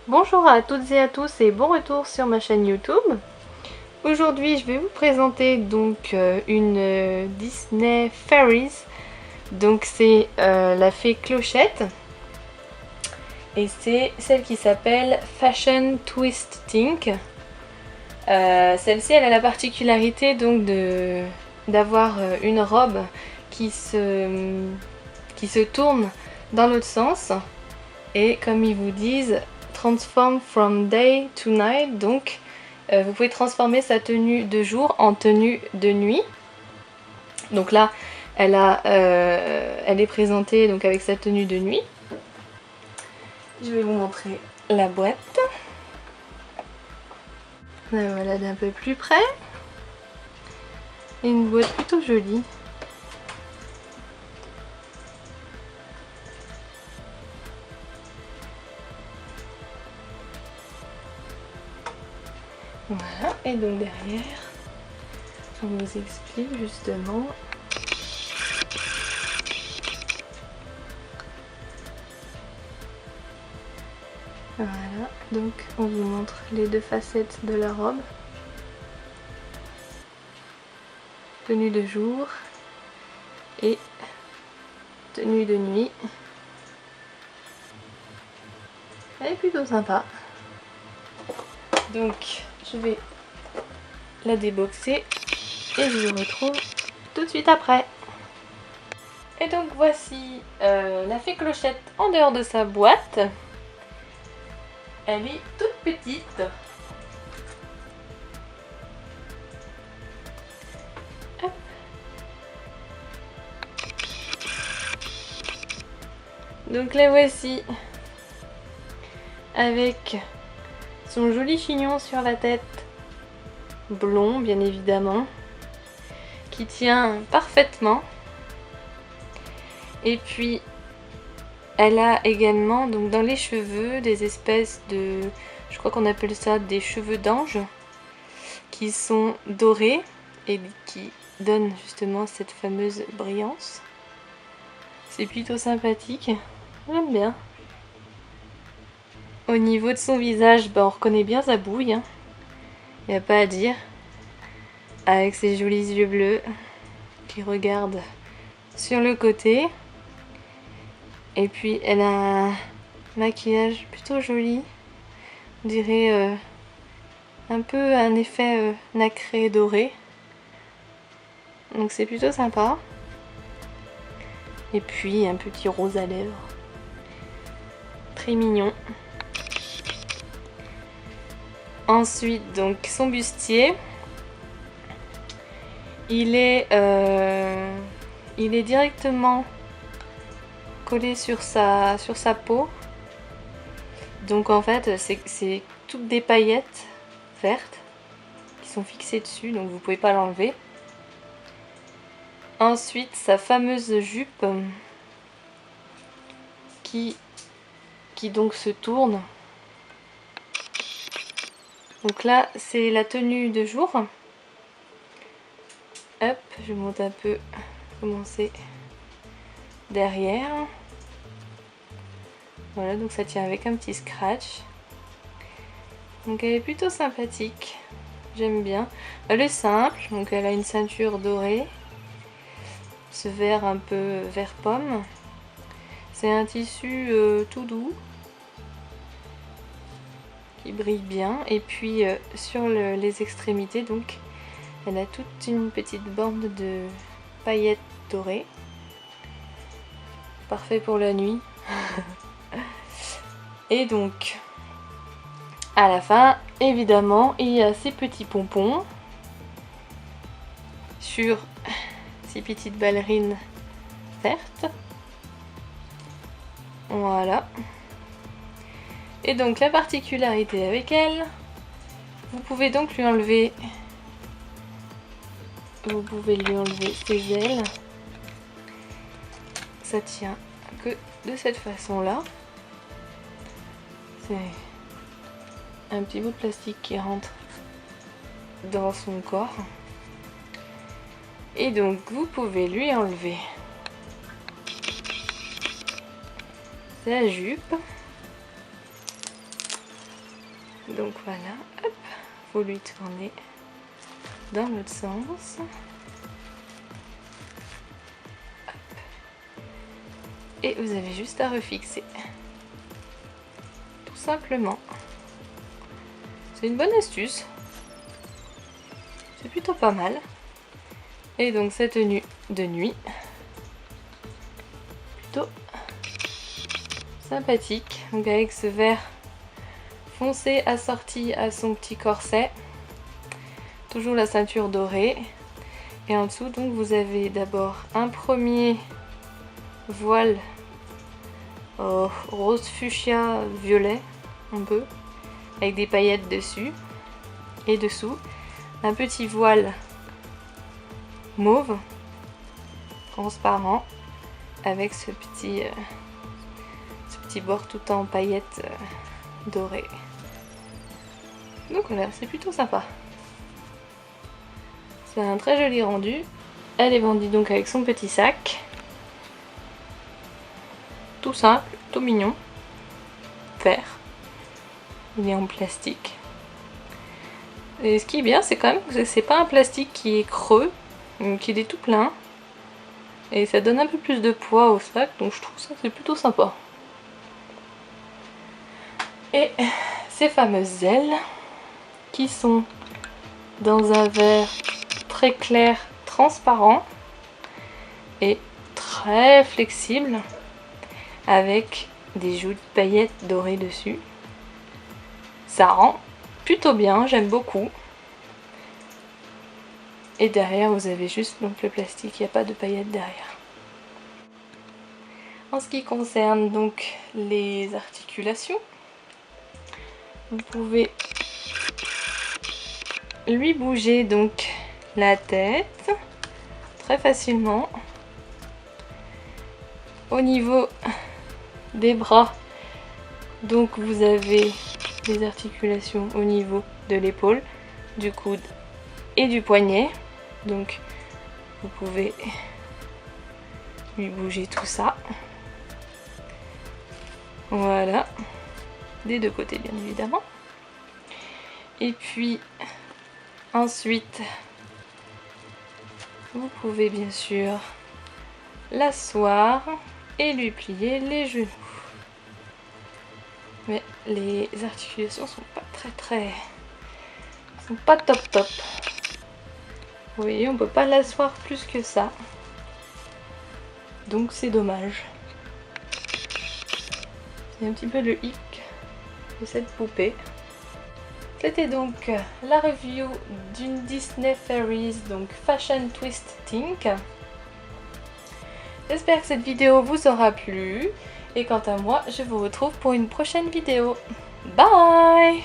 Bonjour à toutes et à tous et bon retour sur ma chaîne YouTube. Aujourd'hui je vais vous présenter donc une Disney Fairies. Donc c'est la fée Clochette. Et c'est celle qui s'appelle Fashion Twist Tink. Celle-ci elle a la particularité donc d'avoir une robe qui se tourne dans l'autre sens. Et comme ils vous disent, transform from day to night, donc vous pouvez transformer sa tenue de jour en tenue de nuit. Donc là, elle est présentée donc avec sa tenue de nuit. Je vais vous montrer la boîte. La voilà d'un peu plus près. Et une boîte plutôt jolie. Voilà, et donc derrière, on vous explique justement. Voilà, donc on vous montre les deux facettes de la robe. Tenue de jour et tenue de nuit. Elle est plutôt sympa. Donc je vais la déboxer et je vous retrouve tout de suite après. Et donc voici la fée Clochette en dehors de sa boîte. Elle est toute petite. Hop. Donc la voici avec son joli chignon sur la tête, blond bien évidemment, qui tient parfaitement. Et puis elle a également donc dans les cheveux des espèces de, je crois qu'on appelle ça des cheveux d'ange, qui sont dorés et qui donnent justement cette fameuse brillance. C'est plutôt sympathique, j'aime bien. Au niveau de son visage, on reconnaît bien sa bouille, hein. Y a pas à dire. Avec ses jolis yeux bleus qui regardent sur le côté. Et puis elle a un maquillage plutôt joli. On dirait un peu un effet nacré doré. Donc c'est plutôt sympa. Et puis un petit rose à lèvres. Très mignon. Ensuite, donc son bustier, il est directement collé sur sa peau. Donc en fait, c'est toutes des paillettes vertes qui sont fixées dessus, donc vous pouvez pas l'enlever. Ensuite, sa fameuse jupe qui donc se tourne. Donc là, c'est la tenue de jour. Hop, je monte un peu comment c'est derrière. Voilà, donc ça tient avec un petit scratch. Donc elle est plutôt sympathique. J'aime bien. Elle est simple, donc elle a une ceinture dorée. Ce vert un peu vert pomme. C'est un tissu tout doux. Qui brille bien, et puis sur les extrémités donc elle a toute une petite bande de paillettes dorées, parfait pour la nuit. Et donc à la fin évidemment il y a ces petits pompons sur ces petites ballerines vertes, voilà. Et donc la particularité avec elle, vous pouvez donc lui enlever, ses ailes. Ça tient que de cette façon là. C'est un petit bout de plastique qui rentre dans son corps. Et donc vous pouvez lui enlever sa jupe. Donc voilà, hop, vous lui tournez dans l'autre sens. Hop. Et vous avez juste à refixer. Tout simplement. C'est une bonne astuce. C'est plutôt pas mal. Et donc cette tenue de nuit, plutôt sympathique. Donc avec ce vert foncé assorti à son petit corset. Toujours la ceinture dorée. Et en dessous donc vous avez d'abord un premier voile rose fuchsia violet un peu, avec des paillettes dessus. Et dessous un petit voile mauve transparent avec ce petit bord tout en paillettes dorées. Donc voilà, c'est plutôt sympa. C'est un très joli rendu. Elle est vendue donc avec son petit sac. Tout simple, tout mignon. Vert. Il est en plastique. Et ce qui est bien, c'est quand même que c'est pas un plastique qui est creux, donc il est tout plein. Et ça donne un peu plus de poids au sac, donc je trouve ça c'est plutôt sympa. Et ces fameuses ailes qui sont dans un vert très clair, transparent et très flexible avec des jolies paillettes dorées dessus. Ça rend plutôt bien, j'aime beaucoup. Et derrière vous avez juste donc le plastique, il n'y a pas de paillettes derrière. En ce qui concerne donc les articulations, vous pouvez lui bouger donc la tête très facilement. Au niveau des bras, donc vous avez les articulations au niveau de l'épaule, du coude et du poignet. Donc vous pouvez lui bouger tout ça. Voilà, des deux côtés bien évidemment. Et puis ensuite vous pouvez bien sûr l'asseoir et lui plier les genoux. Mais les articulations sont pas top. Vous voyez, on peut pas l'asseoir plus que ça. Donc c'est dommage. C'est un petit peu le hic de cette poupée. C'était donc la review d'une Disney Fairies, donc Fashion Twist Think. J'espère que cette vidéo vous aura plu. Et quant à moi, je vous retrouve pour une prochaine vidéo. Bye!